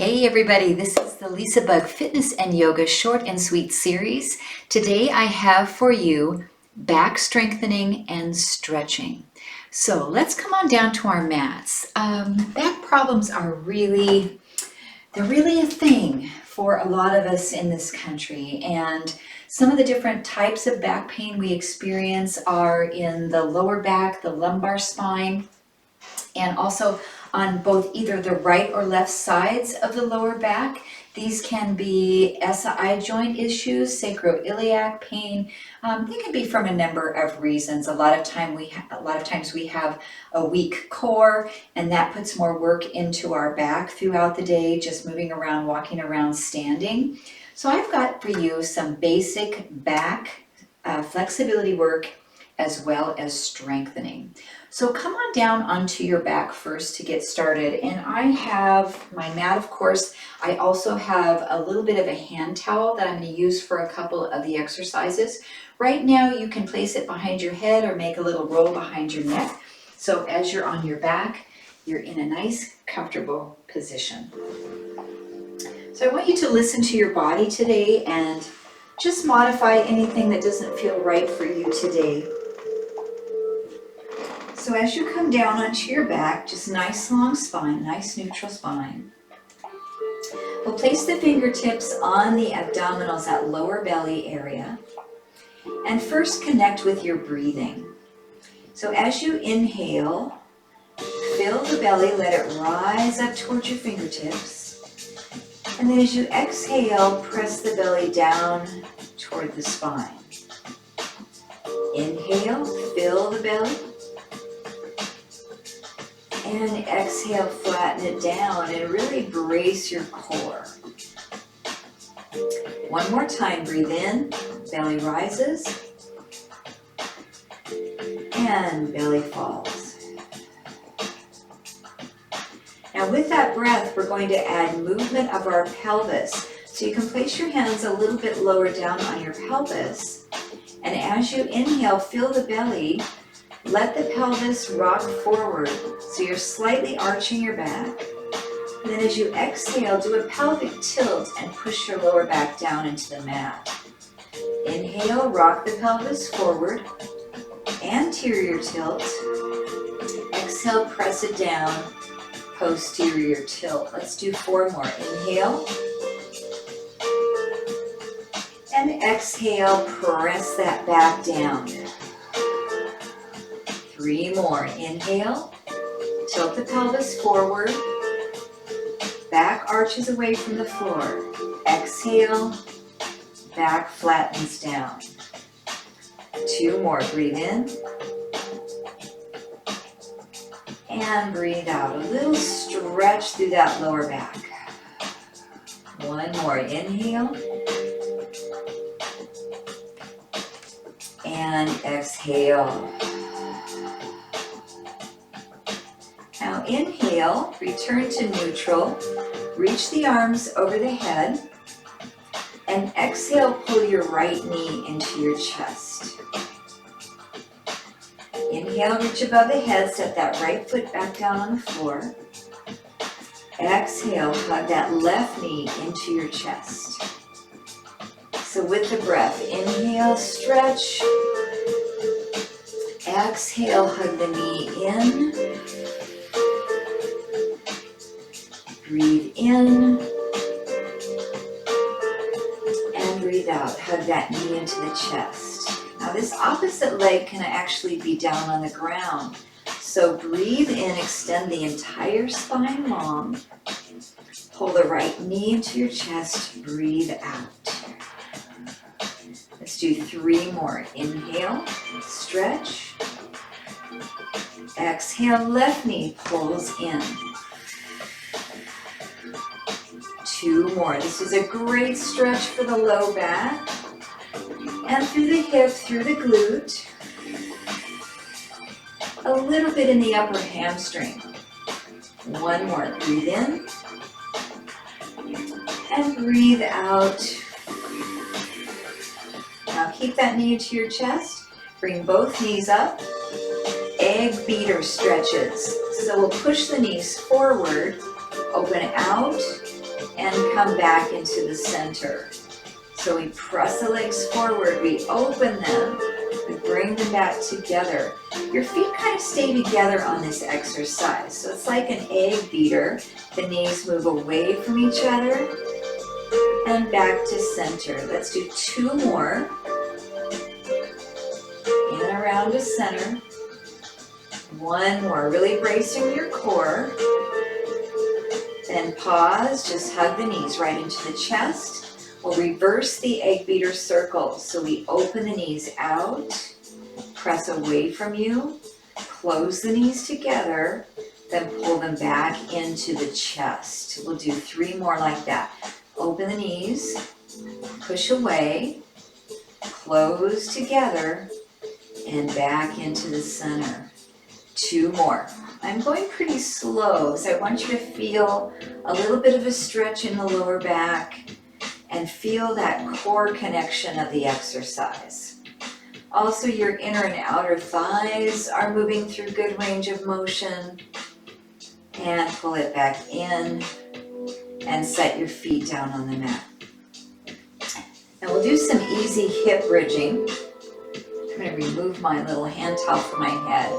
Hey everybody, this is the LisaBug Fitness and Yoga Short and Sweet series. Today I have for you back strengthening and stretching. So let's come on down to our mats. Back problems are really a thing for a lot of us in this country, and some of the different types of back pain we experience are in the lower back, the lumbar spine, and also on both either the right or left sides of the lower back. These can be SI joint issues, sacroiliac pain. They can be from a number of reasons. A lot of times we have a weak core, and that puts more work into our back throughout the day, just moving around, walking around, standing. So I've got for you some basic back flexibility work as well as strengthening. So come on down onto your back first to get started. And I have my mat, of course. I also have a little bit of a hand towel that I'm going to use for a couple of the exercises. Right now you can place it behind your head or make a little roll behind your neck. So as you're on your back, you're in a nice, comfortable position. So I want you to listen to your body today and just modify anything that doesn't feel right for you today. So as you come down onto your back, just nice long spine, nice neutral spine. We'll place the fingertips on the abdominals, that lower belly area. And first connect with your breathing. So as you inhale, fill the belly, let it rise up towards your fingertips. And then as you exhale, press the belly down toward the spine. Inhale, fill the belly. And exhale, flatten it down and really brace your core. One more time, breathe in, belly rises, and belly falls. Now with that breath, we're going to add movement of our pelvis. So you can place your hands a little bit lower down on your pelvis, and as you inhale, fill the belly. Let the pelvis rock forward, so you're slightly arching your back. And then as you exhale, do a pelvic tilt and push your lower back down into the mat. Inhale, rock the pelvis forward, anterior tilt. Exhale, press it down, posterior tilt. Let's do 4 more. Inhale. And exhale, press that back down. 3 more. Inhale, tilt the pelvis forward, back arches away from the floor. Exhale, back flattens down. 2 more. Breathe in and breathe out. A little stretch through that lower back. 1 more. Inhale and exhale. Now inhale, return to neutral, reach the arms over the head, and exhale, pull your right knee into your chest. Inhale, reach above the head, set that right foot back down on the floor. Exhale, hug that left knee into your chest. So with the breath, inhale, stretch. Exhale, hug the knee in. Breathe in and breathe out. Hug that knee into the chest. Now this opposite leg can actually be down on the ground. So breathe in, extend the entire spine long. Pull the right knee into your chest. Breathe out. Let's do 3 more. Inhale, stretch. Exhale, left knee pulls in. 2 more. This is a great stretch for the low back and through the hip, through the glute, a little bit in the upper hamstring. 1 more. Breathe in and breathe out. Now keep that knee to your chest. Bring both knees up. Egg beater stretches. So we'll push the knees forward, open out, and come back into the center. So we press the legs forward, we open them, we bring them back together. Your feet kind of stay together on this exercise. So it's like an egg beater. The knees move away from each other and back to center. Let's do 2 more. In and around to center. 1 more, really bracing your core. Then pause, just hug the knees right into the chest. We'll reverse the egg beater circle. So we open the knees out, press away from you, close the knees together, then pull them back into the chest. We'll do 3 more like that. Open the knees, push away, close together, and back into the center. 2 more. I'm going pretty slow, so I want you to feel a little bit of a stretch in the lower back and feel that core connection of the exercise. Also, your inner and outer thighs are moving through good range of motion. And pull it back in and set your feet down on the mat. Now we'll do some easy hip bridging. I'm going to remove my little hand towel from my head.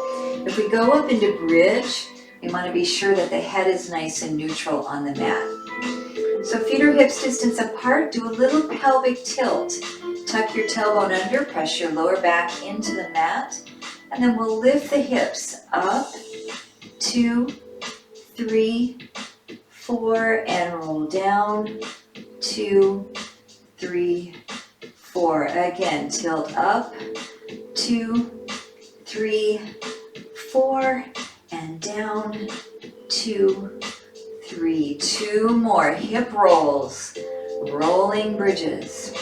If we go up into bridge, we want to be sure that the head is nice and neutral on the mat. So feet or hips distance apart, do a little pelvic tilt. Tuck your tailbone under, press your lower back into the mat, and then we'll lift the hips up, 2, 3, 4, and roll down, 2, 3, 4. Again, tilt up, 2, 3, 4, and down, 2, 3. 2 more hip rolls, rolling bridges.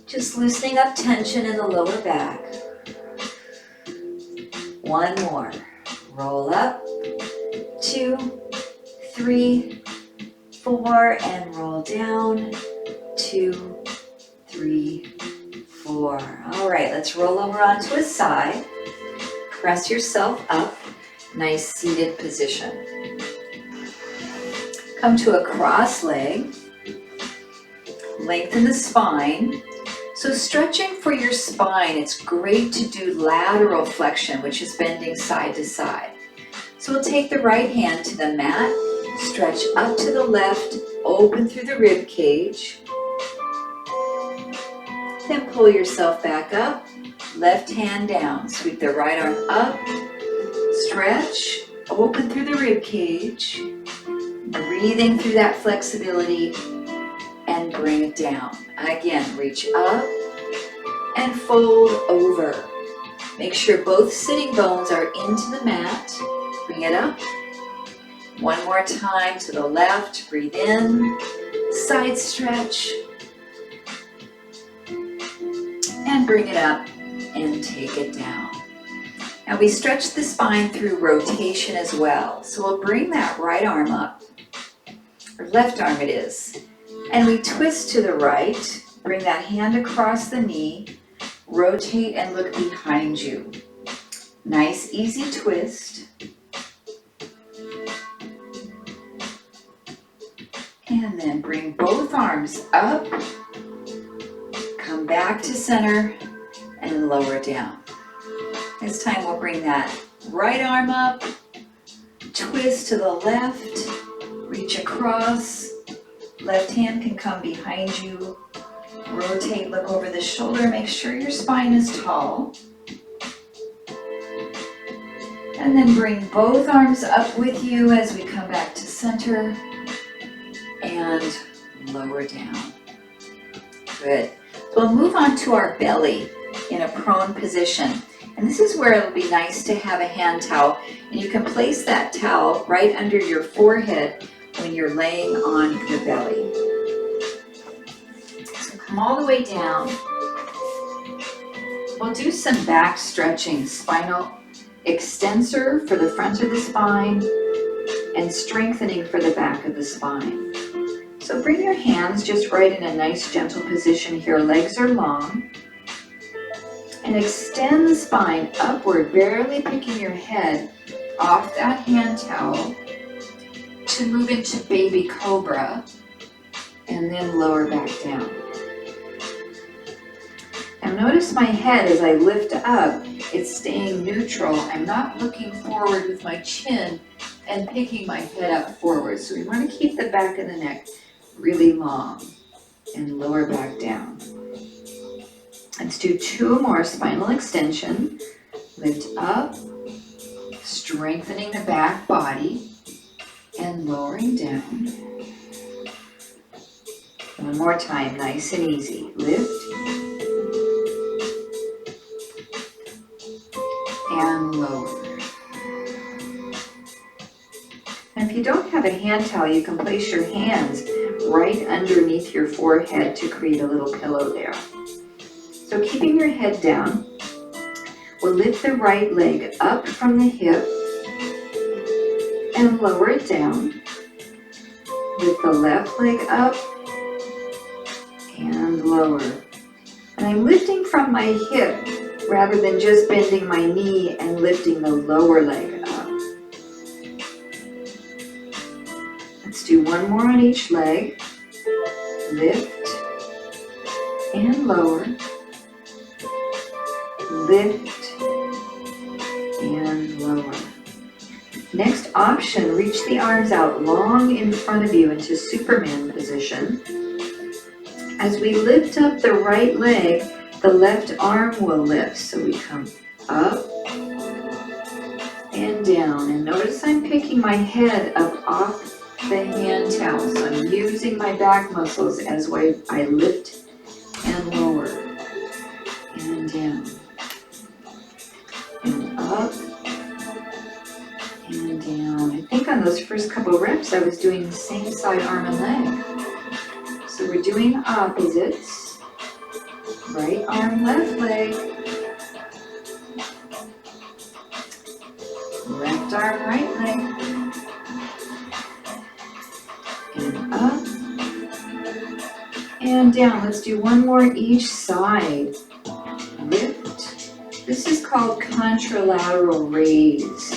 Just loosening up tension in the lower back. 1 more. Roll up, 2, 3, 4, and roll down, 2, 3, 4. All right, let's roll over onto a side. Press yourself up, nice seated position. Come to a cross leg, lengthen the spine. So stretching for your spine, it's great to do lateral flexion, which is bending side to side. So we'll take the right hand to the mat, stretch up to the left, open through the rib cage. Then pull yourself back up, left hand down, sweep the right arm up, stretch, open through the rib cage, breathing through that flexibility, and bring it down. Again, reach up and fold over. Make sure both sitting bones are into the mat. Bring it up. 1 more time to the left. Breathe in, side stretch, and bring it up and take it down. Now we stretch the spine through rotation as well. So we'll bring that right arm up, or left arm it is, and we twist to the right. Bring that hand across the knee, rotate and look behind you. Nice, easy twist. And then bring both arms up, come back to center, and lower down. This time we'll bring that right arm up, twist to the left, reach across, left hand can come behind you, rotate, look over the shoulder, make sure your spine is tall. And then bring both arms up with you as we come back to center and lower down. Good. So we'll move on to our belly in a prone position. And this is where it'll be nice to have a hand towel. And you can place that towel right under your forehead when you're laying on the belly. So come all the way down. We'll do some back stretching, spinal extensor for the front of the spine and strengthening for the back of the spine. So bring your hands just right in a nice gentle position here. Legs are long. And extend the spine upward, barely picking your head off that hand towel to to move into baby cobra and then lower back down. Now notice my head as I lift up, it's staying neutral. I'm not looking forward with my chin and picking my head up forward. So we want to keep the back of the neck really long and lower back down. Let's do 2 more. Spinal extension. Lift up, strengthening the back body and lowering down. One more time, nice and easy. Lift and lower. And if you don't have a hand towel, you can place your hands right underneath your forehead to create a little pillow there. So keeping your head down, we'll lift the right leg up from the hip and lower it down. Lift the left leg up and lower. And I'm lifting from my hip rather than just bending my knee and lifting the lower leg up. Let's do 1 more on each leg. Lift and lower. Lift and lower. Next option, reach the arms out long in front of you into Superman position. As we lift up the right leg, the left arm will lift. So we come up and down. And notice I'm picking my head up off the hand towel. So I'm using my back muscles as I lift and lower and down. And up and down. I think on those first couple reps I was doing the same side arm and leg. So we're doing opposites. Right arm, left leg. Left arm, right leg. And up and down. Let's do 1 more each side. Lift. This is called contralateral raise.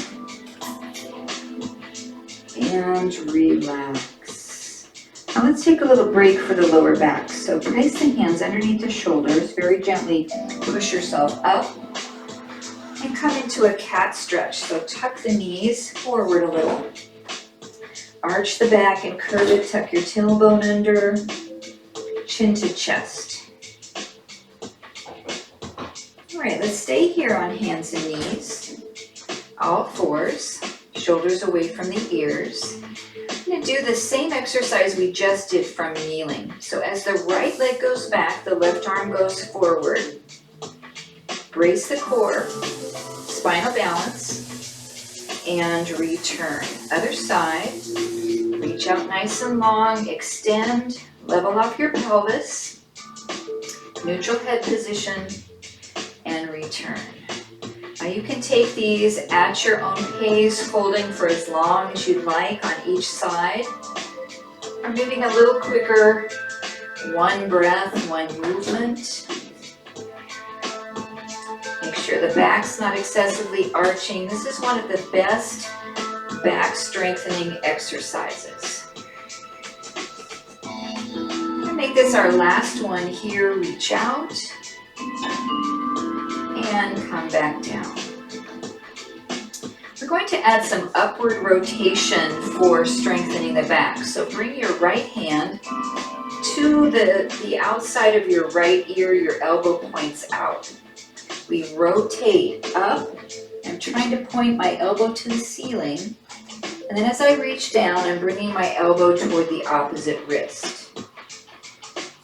And relax. Now let's take a little break for the lower back. So place the hands underneath the shoulders. Very gently push yourself up and come into a cat stretch. So tuck the knees forward a little. Arch the back and curve it. Tuck your tailbone under. Chin to chest. All right, let's stay here on hands and knees. All fours. Shoulders away from the ears. I'm going to do the same exercise we just did from kneeling. So as the right leg goes back, the left arm goes forward. Brace the core, spinal balance, and return. Other side. Reach out nice and long, extend, level off your pelvis, neutral head position, and return. Now you can take these at your own pace, holding for as long as you'd like on each side, or moving a little quicker, 1 breath, 1 movement. Make sure the back's not excessively arching. This is one of the best back strengthening exercises. We'll make this our last one here. Reach out and come back down. We're going to add some upward rotation for strengthening the back. So bring your right hand to the outside of your right ear, your elbow points out. We rotate up. I'm trying to point my elbow to the ceiling. And then as I reach down, I'm bringing my elbow toward the opposite wrist.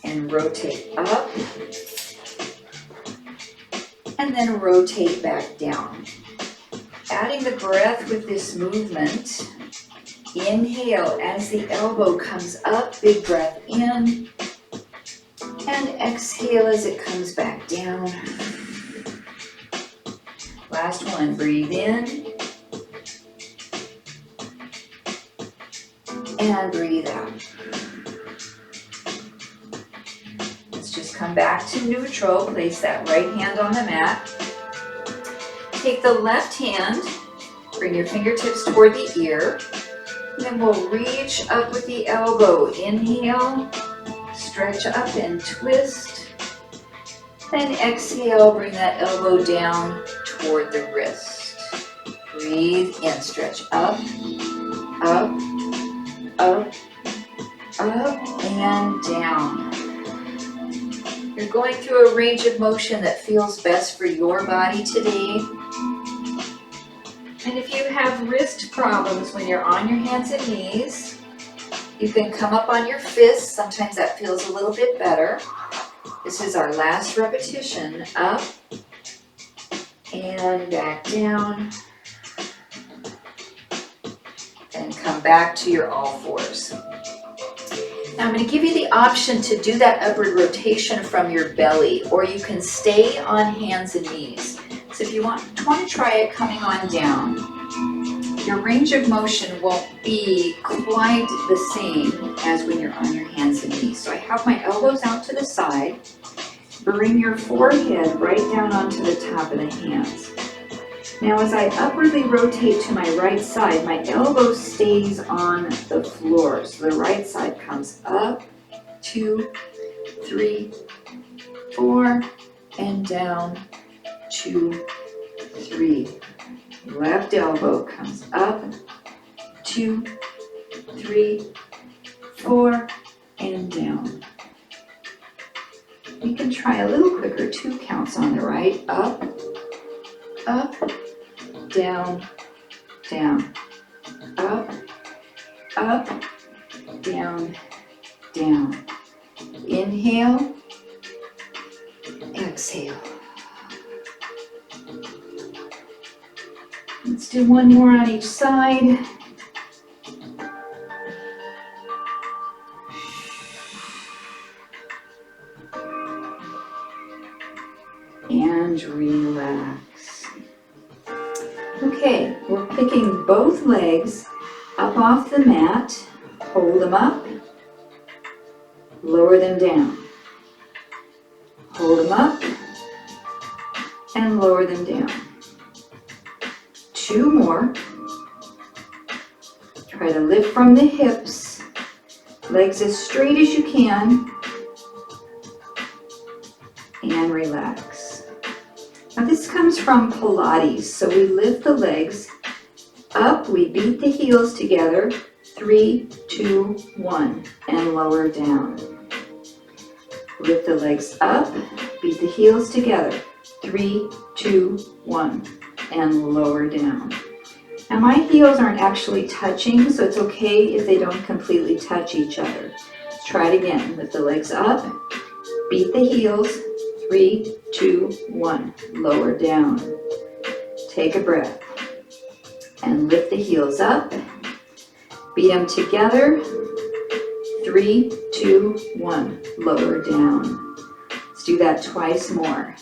And rotate up. And then rotate back down. Adding the breath with this movement. Inhale as the elbow comes up, big breath in. And exhale as it comes back down. Last one, breathe in. And breathe out. Let's just come back to neutral. Place that right hand on the mat. Take the left hand, bring your fingertips toward the ear. Then we'll reach up with the elbow. Inhale, stretch up and twist. Then exhale, bring that elbow down toward the wrist. Breathe in, stretch up, up, up, up, and down. You're going through a range of motion that feels best for your body today. And if you have wrist problems when you're on your hands and knees, you can come up on your fists. Sometimes that feels a little bit better. This is our last repetition. Up and back down. And come back to your all fours. Now I'm going to give you the option to do that upward rotation from your belly, or you can stay on hands and knees. So if you want to try it coming on down, your range of motion won't be quite the same as when you're on your hands and knees. So I have my elbows out to the side. Bring your forehead right down onto the top of the hands. Now as I upwardly rotate to my right side, my elbow stays on the floor. So the right side comes up, 2, 3, 4, and down, 2, 3. Left elbow comes up, 2, 3, 4, and down. You can try a little quicker, 2 counts on the right, up, up, down, down, up, up, down, down. Inhale, exhale. Let's do one more on each side. And relax. Okay, we're picking both legs up off the mat. Hold them up. Lower them down. Hold them up and lower them down. 2 more. Try to lift from the hips. Legs as straight as you can. And relax. Now this comes from Pilates. So we lift the legs up. We beat the heels together. 3, 2, 1. And lower down. Lift the legs up. Beat the heels together. 3, 2, 1. And lower down. Now my heels aren't actually touching, so it's okay if they don't completely touch each other. Let's try it again. Lift the legs up, beat the heels, 3, 2, 1, lower down. Take a breath and lift the heels up, beat them together, 3, 2, 1, lower down. Let's do that twice more.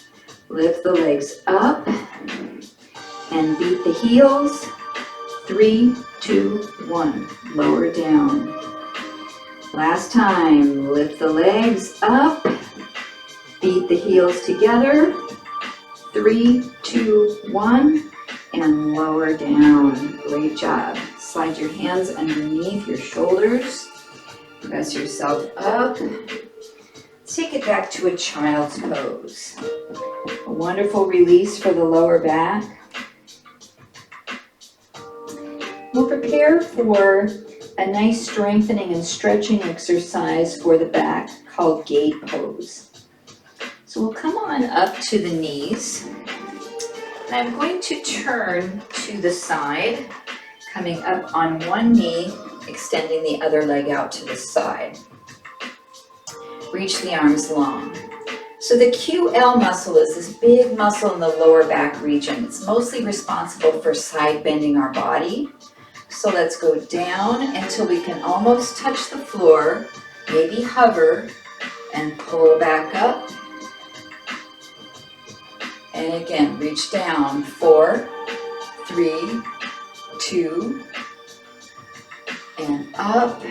Lift the legs up and beat the heels, 3, 2, 1, lower down. Last time, lift the legs up, beat the heels together, 3, 2, 1, and lower down. Great job. Slide your hands underneath your shoulders, press yourself up. Let's take it back to a child's pose. A wonderful release for the lower back. We'll prepare for a nice strengthening and stretching exercise for the back called gate pose. So we'll come on up to the knees. And I'm going to turn to the side, coming up on one knee, extending the other leg out to the side. Reach the arms long. So the QL muscle is this big muscle in the lower back region. It's mostly responsible for side bending our body. So let's go down until we can almost touch the floor, maybe hover, and pull back up. And again, reach down, 4, 3, 2, and up.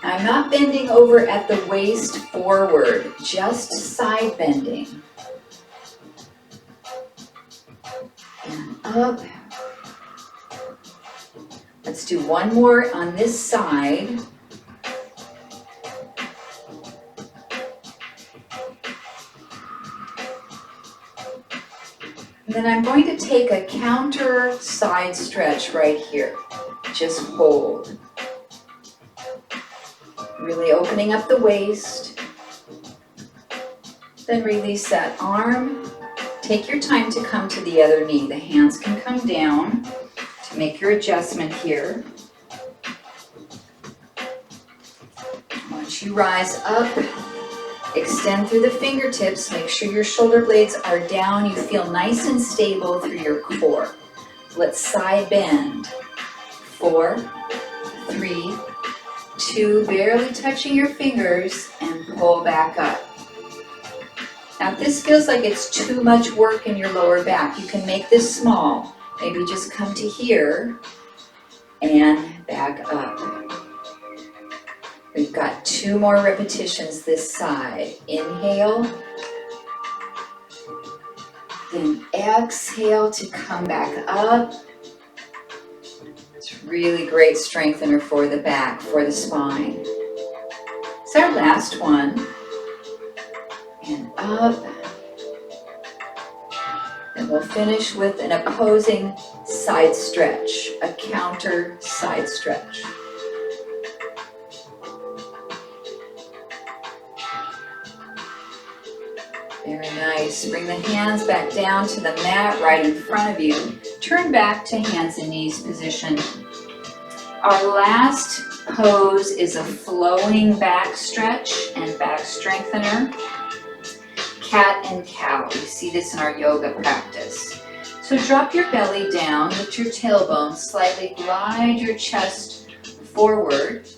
I'm not bending over at the waist forward, just side bending. And up. Let's do one more on this side. And then I'm going to take a counter side stretch right here. Just hold. Really opening up the waist. Then release that arm. Take your time to come to the other knee. The hands can come down to make your adjustment here. Once you rise up, extend through the fingertips. Make sure your shoulder blades are down. You feel nice and stable through your core. Let's side bend. 4, 3, 2, barely touching your fingers, and pull back up. Now if this feels like it's too much work in your lower back, you can make this small. Maybe just come to here and back up. We've got 2 more repetitions this side. Inhale, then exhale to come back up. It's really great strengthener for the back, for the spine. It's our last one. And up. And we'll finish with an opposing side stretch, a counter side stretch. Very nice. Bring the hands back down to the mat right in front of you. Turn back to hands and knees position. Our last pose is a flowing back stretch and back strengthener. Cat and cow. We see this in our yoga practice. So drop your belly down, lift your tailbone, slightly glide your chest forward,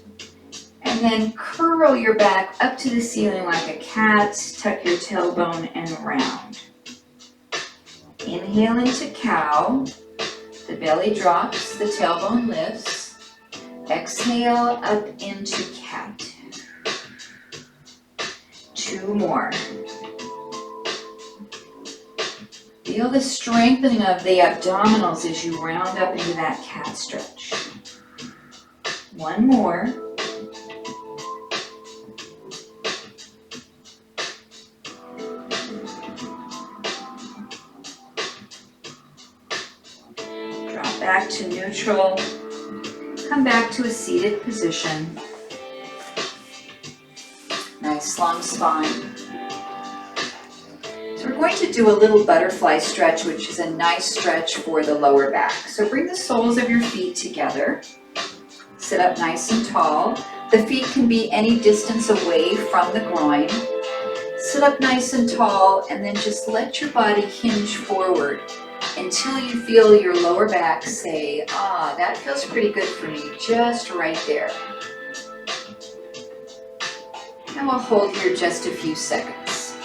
and then curl your back up to the ceiling like a cat. Tuck your tailbone and round. Inhale into cow. The belly drops, the tailbone lifts. Exhale up into cat. 2 more. Feel the strengthening of the abdominals as you round up into that cat stretch. 1 more. Drop back to neutral. Come back to a seated position. Nice long spine. So we're going to do a little butterfly stretch, which is a nice stretch for the lower back. So bring the soles of your feet together. Sit up nice and tall. The feet can be any distance away from the groin. Sit up nice and tall, and then just let your body hinge forward until you feel your lower back say, ah, that feels pretty good for me, just right there. And we'll hold here just a few seconds.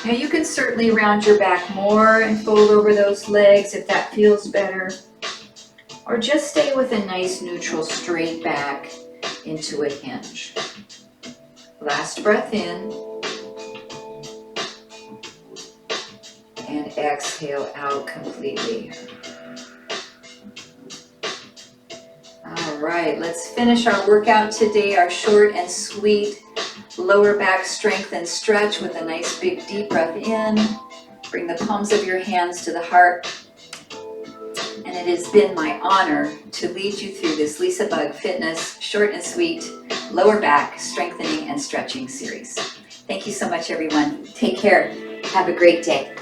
Now you can certainly round your back more and fold over those legs if that feels better. Or just stay with a nice neutral straight back into a hinge. Last breath in. And exhale out completely. All right, let's finish our workout today, our short and sweet lower back strength and stretch with a nice big deep breath in. Bring the palms of your hands to the heart. And it has been my honor to lead you through this LisaBug Fitness short and sweet lower back strengthening and stretching series. Thank you so much, everyone. Take care. Have a great day.